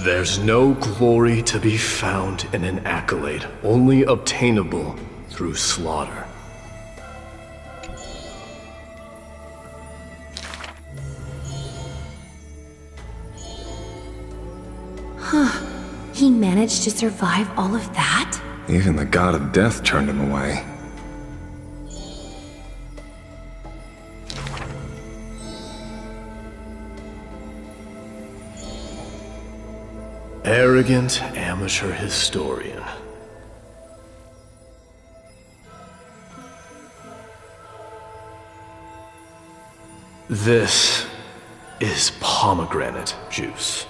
There's no glory to be found in an accolade, only obtainable through slaughter. Huh. He managed to survive all of that? Even the god of death turned him away. Arrogant amateur historian. This is pomegranate juice.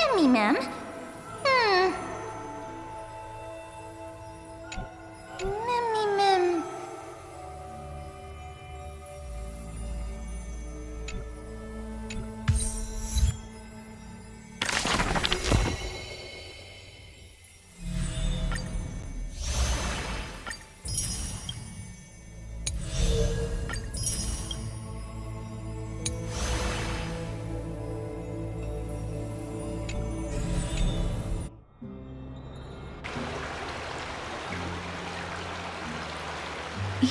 Mammy mem. Mammy mem.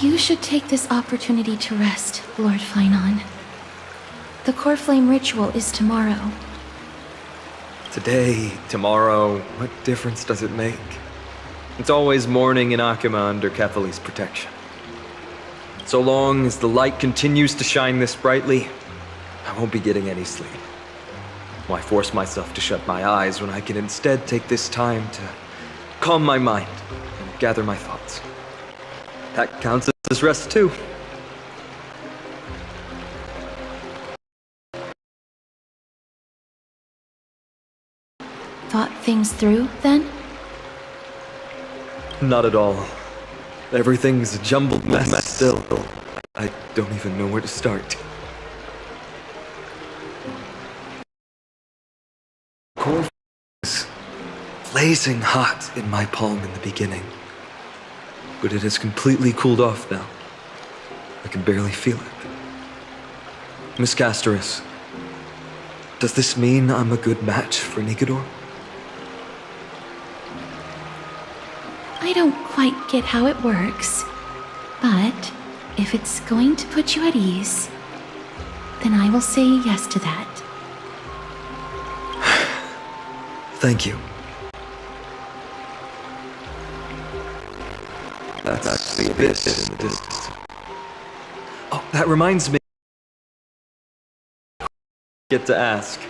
You should take this opportunity to rest, Lord Finon. The core flame ritual is tomorrow. Today, tomorrow, what difference does it make? It's always morning in Akima under Kethely's protection. So long as the light continues to shine this brightly, I won't be getting any sleep. Why force myself to shut my eyes when I can instead take this time to calm my mind and gather my thoughts? That counts as rest too. Thought things through, then? Not at all. Everything's a jumbled mess still. I don't even know where to start. Core was blazing hot in my palm in the beginning, but it has completely cooled off now. I can barely feel it. Miss Castoris, does this mean I'm a good match for Nikodor? I don't quite get how it works, but if it's going to put you at ease, then I will say yes to that. Thank you. That's the abyss in the distance. Oh, that reminds me. Get to ask.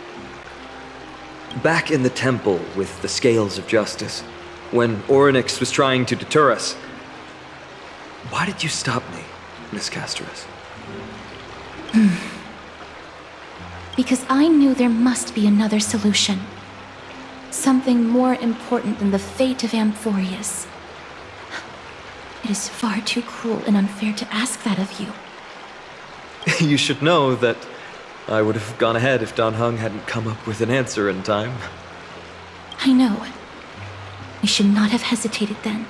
Back in the temple with the scales of justice, when Orynyx was trying to deter us, why did you stop me, Miss Castoris? Because I knew there must be another solution. Something more important than the fate of Amphorius. It is far too cruel and unfair to ask that of you. You should know that I would have gone ahead if Don Hung hadn't come up with an answer in time. I know. I should not have hesitated then.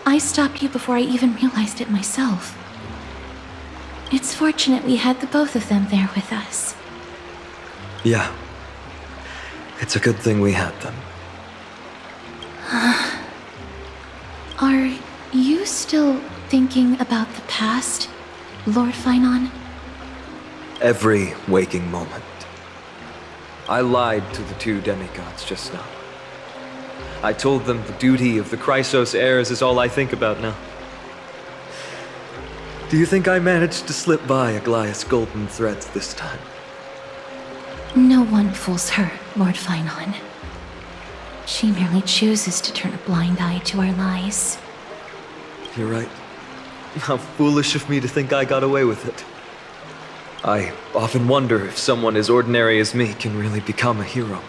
I stopped you before I even realized it myself. It's fortunate we had the both of them there with us. Yeah. It's a good thing we had them. Are you still thinking about the past, Lord Finon? Every waking moment. I lied to the two demigods just now. I told them the duty of the Chrysos heirs is all I think about now. Do you think I managed to slip by Aglaïa's golden threads this time? No one fools her, Lord Finon. She merely chooses to turn a blind eye to our lies. You're right. How foolish of me to think I got away with it. I often wonder if someone as ordinary as me can really become a hero.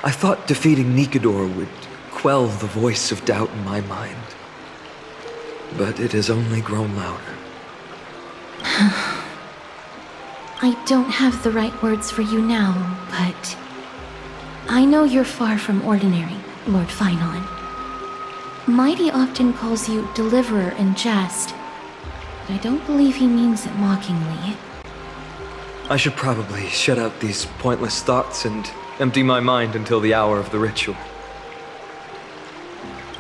I thought defeating Nikodor would quell the voice of doubt in my mind. But it has only grown louder. I don't have the right words for you now, but I know you're far from ordinary, Lord Finon. Mighty often calls you Deliverer in jest, but I don't believe he means it mockingly. I should probably shut out these pointless thoughts and empty my mind until the hour of the ritual.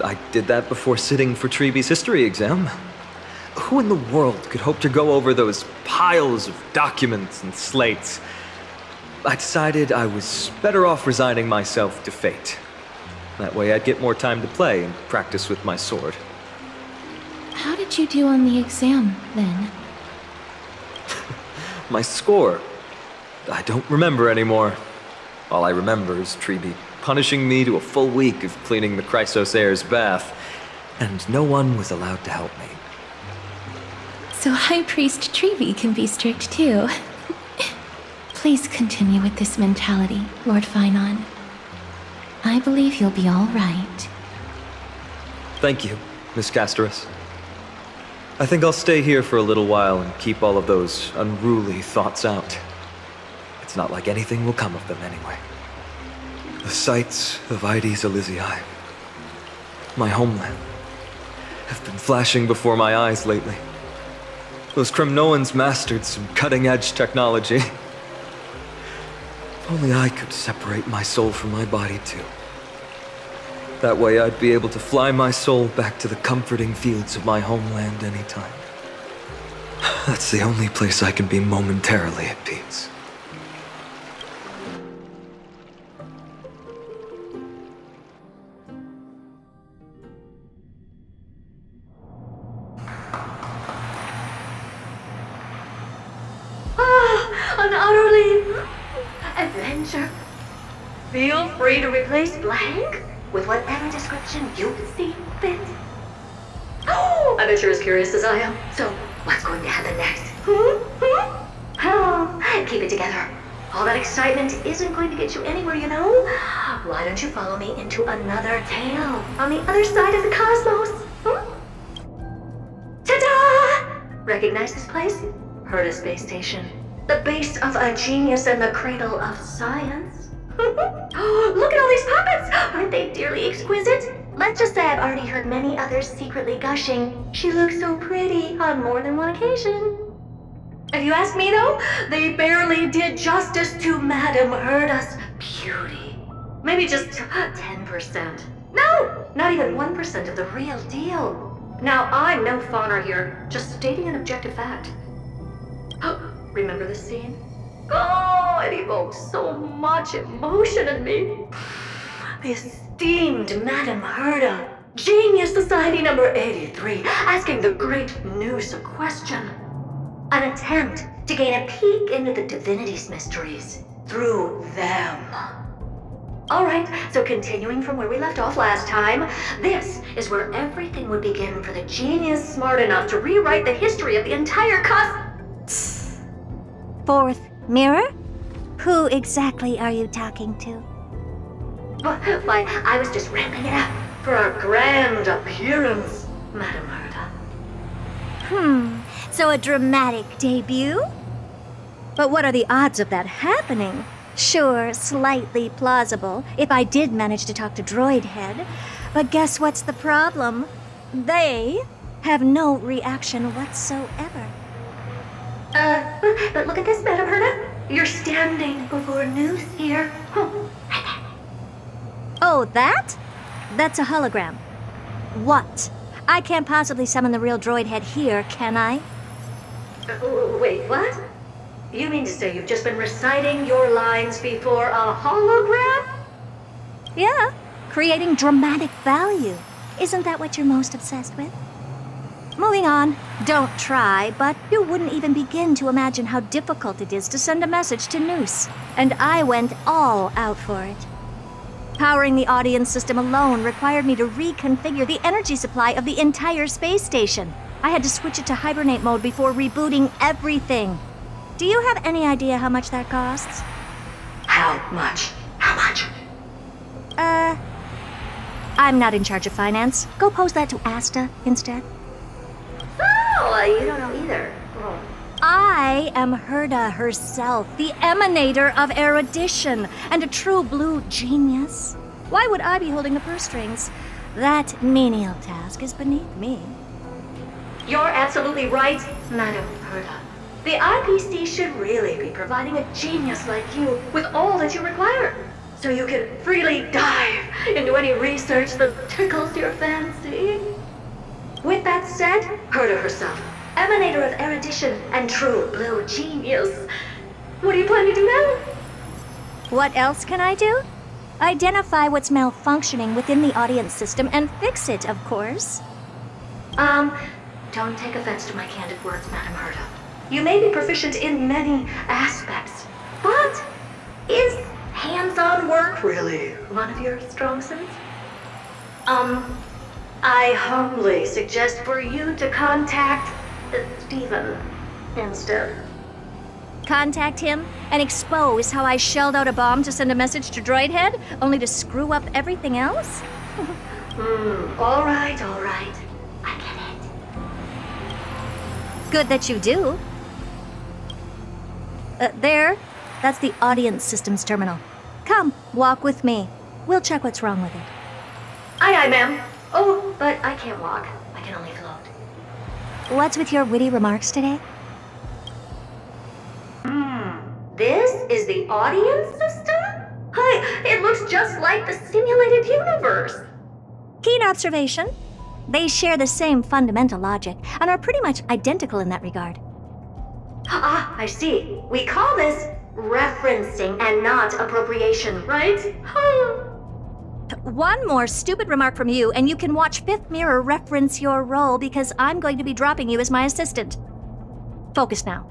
I did that before sitting for Treeby's history exam. Who in the world could hope to go over those piles of documents and slates? I decided I was better off resigning myself to fate. That way I'd get more time to play and practice with my sword. How did you do on the exam, then? My score? I don't remember anymore. All I remember is Treeby punishing me to a full week of cleaning the Chrysos heir's bath, and no one was allowed to help me. So High Priest Treeby can be strict too. Please continue with this mentality, Lord Finon. I believe you'll be all right. Thank you, Miss Casterus. I think I'll stay here for a little while and keep all of those unruly thoughts out. It's not like anything will come of them anyway. The sights of Ides Elysiae, my homeland, have been flashing before my eyes lately. Those Kremnoans mastered some cutting-edge technology. If only I could separate my soul from my body too. That way I'd be able to fly my soul back to the comforting fields of my homeland anytime. That's the only place I can be momentarily at peace. An utterly adventure. Feel free to replace blank with whatever description you see fit. Oh, I bet you're as curious as I am. So, what's going to happen next? Oh, keep it together. All that excitement isn't going to get you anywhere, you know? Why don't you follow me into another tale on the other side of the cosmos? Ta-da! Recognize this place? HERTA Space Station. The base of a genius and the cradle of science. Look at all these puppets! Aren't they dearly exquisite? Let's just say I've already heard many others secretly gushing. She looks so pretty on more than one occasion. If you ask me though, they barely did justice to Madame HERTA's beauty. Maybe just 10%. No, not even 1% of the real deal. Now, I'm no fawner here, just stating an objective fact. Remember this scene? Oh, it evokes so much emotion in me. The esteemed Madame HERTA, Genius Society number 83, asking the great Noose a question. An attempt to gain a peek into the divinity's mysteries through them. Alright, so continuing from where we left off last time, this is where everything would begin for the genius smart enough to rewrite the history of the entire Fourth mirror? Who exactly are you talking to? Why, I was just ramping it up for our grand appearance, Madame HERTA. So a dramatic debut? But what are the odds of that happening? Sure, slightly plausible, if I did manage to talk to Droid Head. But guess what's the problem? They have no reaction whatsoever. But look at this, Madame HERTA. You're standing before Noose here. Right there. Oh, that? That's a hologram. What? I can't possibly summon the real Droid Head here, can I? Wait, what? You mean to say you've just been reciting your lines before a hologram? Yeah, creating dramatic value. Isn't that what you're most obsessed with? Moving on. Don't try, but you wouldn't even begin to imagine how difficult it is to send a message to Noose. And I went all out for it. Powering the audience system alone required me to reconfigure the energy supply of the entire space station. I had to switch it to hibernate mode before rebooting everything. Do you have any idea how much that costs? How much? How much? I'm not in charge of finance. Go pose that to Asta instead. Oh, you don't know either. Oh. I am HERTA herself, the emanator of erudition, and a true blue genius. Why would I be holding the purse strings? That menial task is beneath me. You're absolutely right, Madame HERTA. The IPC should really be providing a genius like you with all that you require, so you can freely dive into any research that tickles your fancy. With that said, HERTA herself, emanator of erudition and true blue genius. What do you plan to do now? What else can I do? Identify what's malfunctioning within the audience system and fix it, of course. Don't take offense to my candid words, Madame HERTA. You may be proficient in many aspects, but is hands-on work really one of your strong suits? I humbly suggest for you to contact Steven instead. contact him and expose how I shelled out a bomb to send a message to Droid Head, only to screw up everything else? All right. I get it. Good that you do. There. That's the audience systems terminal. Come, walk with me. We'll check what's wrong with it. Aye, ma'am. Oh, but I can't walk. I can only float. What's with your witty remarks today? This is the audience system? Hi, it looks just like the simulated universe. Keen observation. They share the same fundamental logic and are pretty much identical in that regard. Ah, I see. We call this referencing and not appropriation, right? One more stupid remark from you, and you can watch Fifth Mirror reference your role because I'm going to be dropping you as my assistant. Focus now.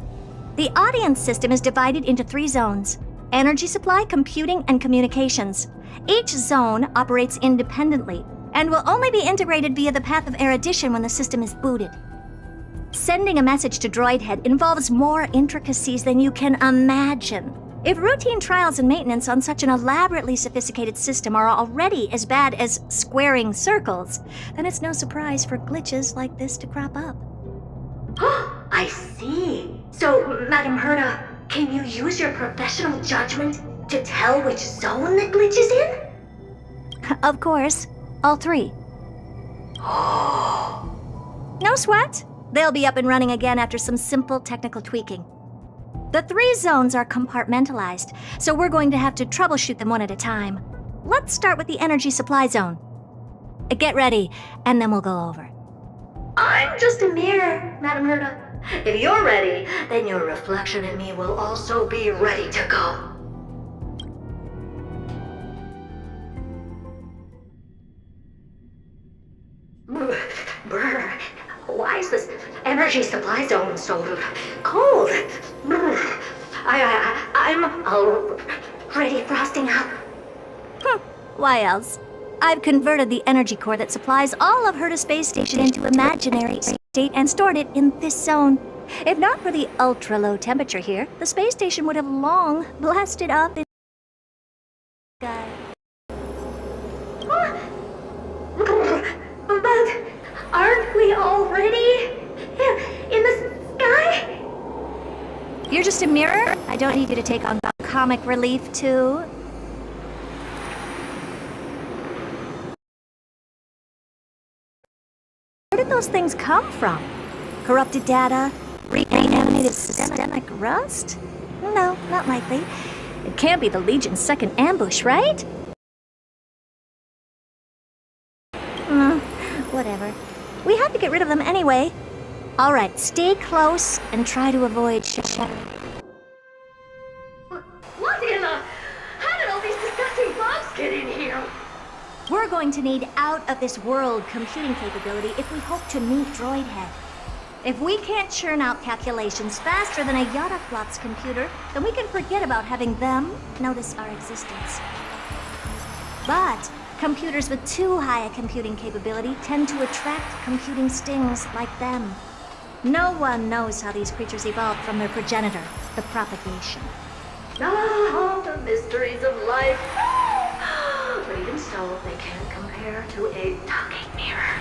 The audience system is divided into 3 zones: energy supply, computing, and communications. Each zone operates independently and will only be integrated via the path of erudition when the system is booted. Sending a message to Droid Head involves more intricacies than you can imagine. If routine trials and maintenance on such an elaborately sophisticated system are already as bad as squaring circles, then it's no surprise for glitches like this to crop up. I see. So, Madam Herta, can you use your professional judgment to tell which zone the glitch is in? Of course, all 3. No sweat. They'll be up and running again after some simple technical tweaking. The 3 zones are compartmentalized, so we're going to have to troubleshoot them one at a time. Let's start with the energy supply zone. Get ready, and then we'll go over. I'm just a mirror, Madam Herta. If you're ready, then your reflection in me will also be ready to go. Brr, why is this energy supply zone so cold? Brr, I'm already frosting up. Why else? I've converted the energy core that supplies all of HERTA space station into imaginary state and stored it in this zone. If not for the ultra-low temperature here, the space station would have long blasted up in the sky. But aren't we already in the sky? You're just a mirror? I don't need you to take on comic relief, too. Where did those things come from? Corrupted data? Reanimated systemic rust? No, not likely. It can't be the Legion's second ambush, right? Whatever. We had to get rid of them anyway. All right, stay close and try to avoid shattering. What in the... How did all these disgusting bugs get in here? We're going to need out-of-this-world computing capability if we hope to meet Droid Head. If we can't churn out calculations faster than a Yataflop's computer, then we can forget about having them notice our existence. But computers with too high a computing capability tend to attract computing stings like them. No one knows how these creatures evolved from their progenitor, the propagation. Ah, the mysteries of life. But even so, they can't compare to a talking mirror.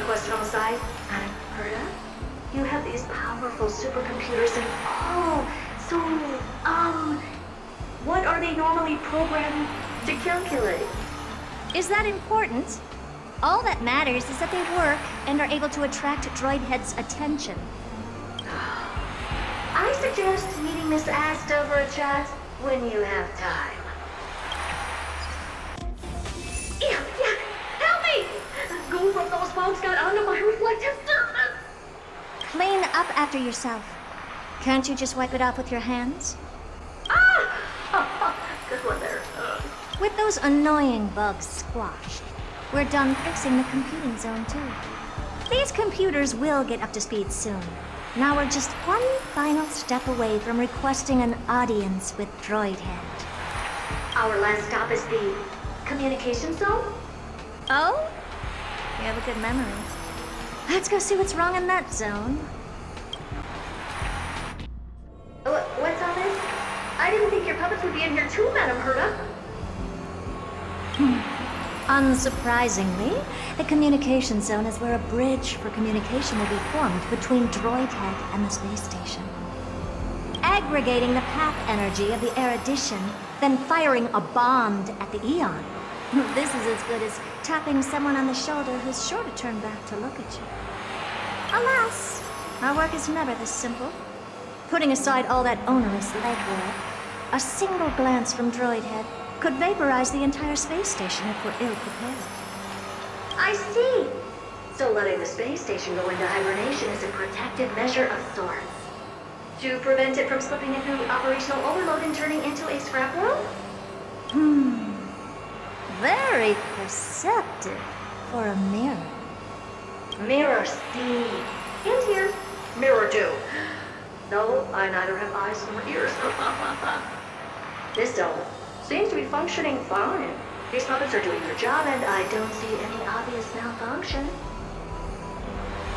Question on the side, Madam Herta? You have these powerful supercomputers and what are they normally programmed to calculate? Is that important? All that matters is that they work and are able to attract Droid Head's attention. I suggest meeting Miss Asta for a chat when you have time. Yeah, help me! Go from those bugs got onto my reflective surface! Clean up after yourself. Can't you just wipe it off with your hands? Ah! Good one there. With those annoying bugs squashed, we're done fixing the computing zone too. These computers will get up to speed soon. Now we're just one final step away from requesting an audience with Droid Head. Our last stop is the communication zone? Oh? You have a good memory. Let's go see what's wrong in that zone. What's in here too, Madam Herta. Unsurprisingly, the communication zone is where a bridge for communication will be formed between Droid Head and the space station. Aggregating the path energy of the erudition, then firing a bond at the Eon. This is as good as tapping someone on the shoulder who's sure to turn back to look at you. Alas, our work is never this simple. Putting aside all that onerous legwork, a single glance from Droid Head could vaporize the entire space station if we're ill-prepared. I see. So letting the space station go into hibernation is a protective measure of sorts. To prevent it from slipping into operational overload and turning into a scrap world? Very perceptive for a mirror. Mirror see. And here, mirror do. No, I neither have eyes nor ears. This dome seems to be functioning fine. These puppets are doing their job, and I don't see any obvious malfunction.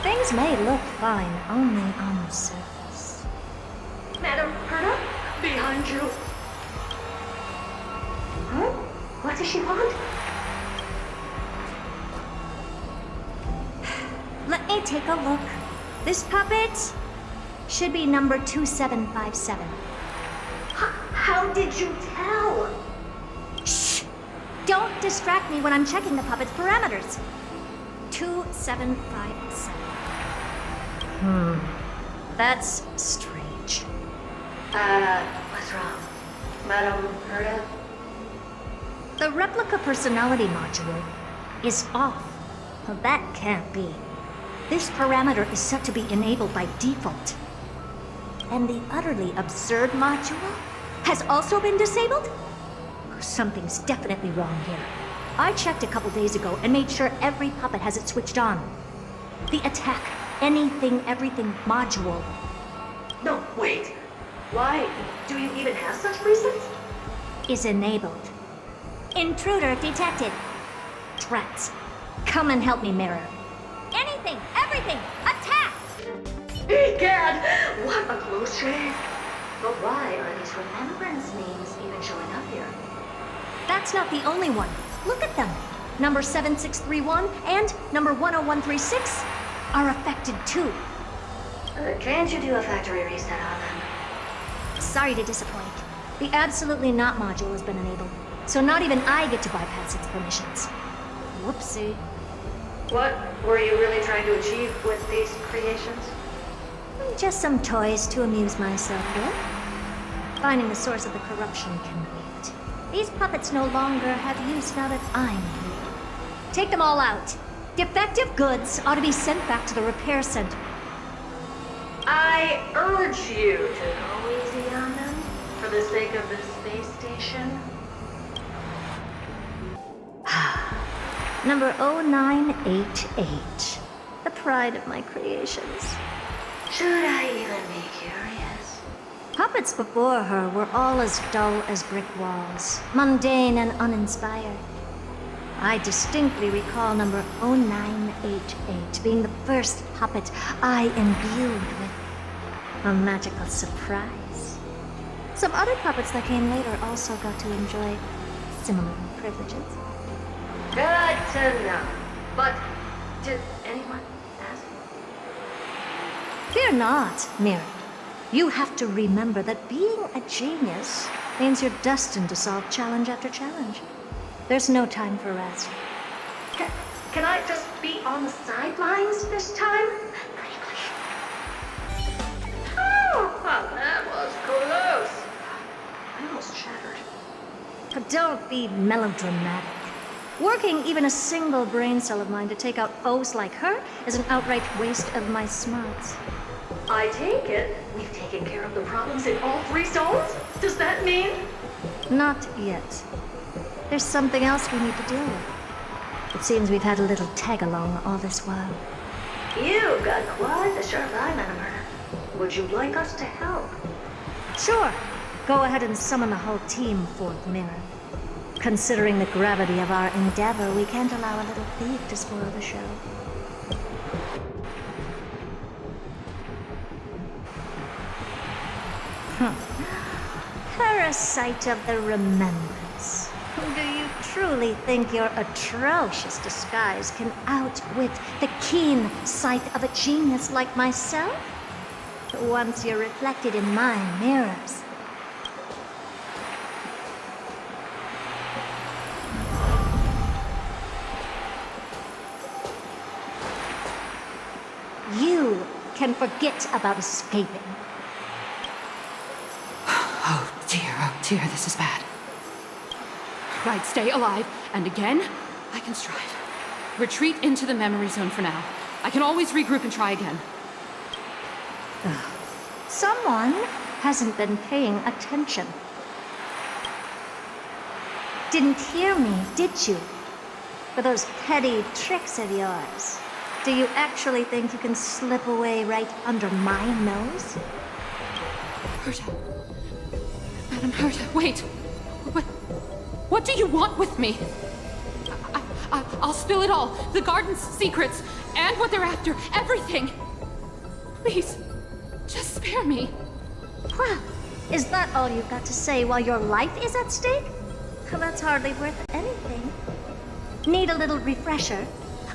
Things may look fine only on the surface. Madam Herta, behind you. Huh? What does she want? Let me take a look. This puppet should be number 2757. How did you tell? Shh! Don't distract me when I'm checking the puppet's parameters. 2757. That's strange. What's wrong? Madam Herta? The replica personality module is off. Well, that can't be. This parameter is set to be enabled by default. And the utterly absurd module has also been disabled? Something's definitely wrong here. I checked a couple days ago and made sure every puppet has it switched on. The attack, anything, everything module. No, wait. Why do you even have such presets? Is enabled. Intruder detected. Trats. Come and help me, Mirror. Anything, everything, attack! Egad! What a close shave! But why are these remembrance names even showing up here? That's not the only one. Look at them. Number 7631 and number 10136 are affected too. Can't you do a factory reset on them? Sorry to disappoint. The absolutely not module has been enabled, so not even I get to bypass its permissions. Whoopsie. What were you really trying to achieve with these creations? Just some toys to amuse myself with. Finding the source of the corruption can wait. These puppets no longer have use now that I'm here. Take them all out. Defective goods ought to be sent back to the repair center. I urge you to go easy on them for the sake of the space station. Number 0988. The pride of my creations. Should I even be curious? Puppets before her were all as dull as brick walls, mundane and uninspired. I distinctly recall number 0988 being the first puppet I imbued with a magical surprise. Some other puppets that came later also got to enjoy similar privileges. Good to know. But did anyone ask? Fear not, Mirror. You have to remember that being a genius means you're destined to solve challenge after challenge. There's no time for rest. Can I just be on the sidelines this time? Pretty please. Oh, well, that was close. I almost shattered. But don't be melodramatic. Working even a single brain cell of mine to take out foes like her is an outright waste of my smarts. I take it we've taken care of the problems in all three zones? Does that mean? Not yet. There's something else we need to deal with. It seems we've had a little tag-along all this while. You've got quite the sharp eye, Madam Herta. Would you like us to help? Sure. Go ahead and summon the whole team forth, Mirror. Considering the gravity of our endeavor, we can't allow a little thief to spoil the show. Parasite of the remembrance. Do you truly think your atrocious disguise can outwit the keen sight of a genius like myself? Once you're reflected in my mirrors. You can forget about escaping. Oh dear, this is bad. Right, stay alive, and again, I can strive. Retreat into the memory zone for now. I can always regroup and try again. Someone hasn't been paying attention. Didn't hear me, did you? For those petty tricks of yours. Do you actually think you can slip away right under my nose? HERTA. Madam HERTA, wait. What do you want with me? I'll spill it all. The garden's secrets, and what they're after. Everything. Please, just spare me. Well, is that all you've got to say while your life is at stake? Well, that's hardly worth anything. Need a little refresher?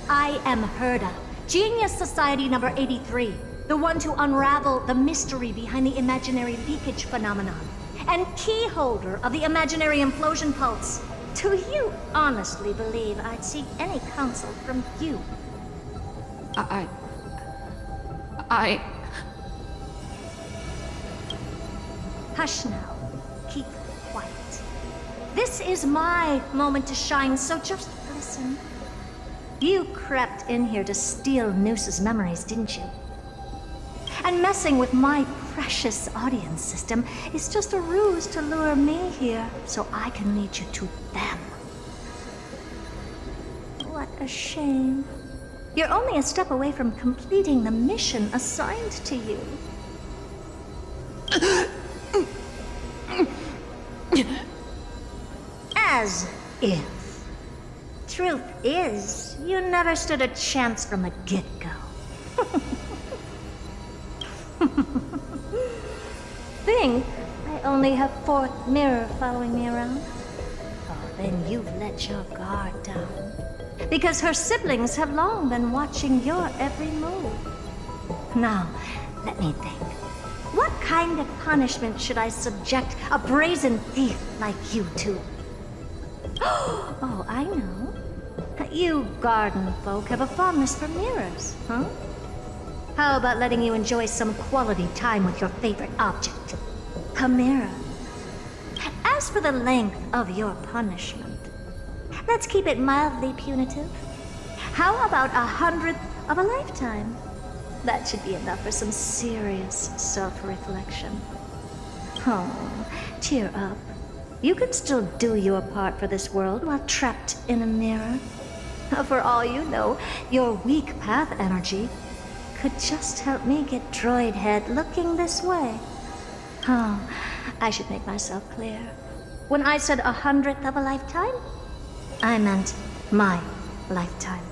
I am HERTA, Genius Society number 83, the one to unravel the mystery behind the imaginary leakage phenomenon, and key holder of the imaginary implosion pulse. Do you honestly believe I'd seek any counsel from you? Hush now. Keep quiet. This is my moment to shine, so just listen. You crept in here to steal Noose's memories, didn't you? And messing with my precious audience system is just a ruse to lure me here so I can lead you to them. What a shame. You're only a step away from completing the mission assigned to you. As if. Truth is, you never stood a chance from the get-go. Think I only have fourth mirror following me around? Oh, then you've let your guard down. Because her siblings have long been watching your every move. Now, let me think. What kind of punishment should I subject a brazen thief like you to? Oh, I know. You garden folk have a fondness for mirrors, huh? How about letting you enjoy some quality time with your favorite object? A mirror. As for the length of your punishment, let's keep it mildly punitive. How about 100th of a lifetime? That should be enough for some serious self-reflection. Oh, cheer up. You can still do your part for this world while trapped in a mirror. For all you know, your weak path energy could just help me get droid head looking this way. Oh, I should make myself clear. When I said 100th of a lifetime, I meant my lifetime.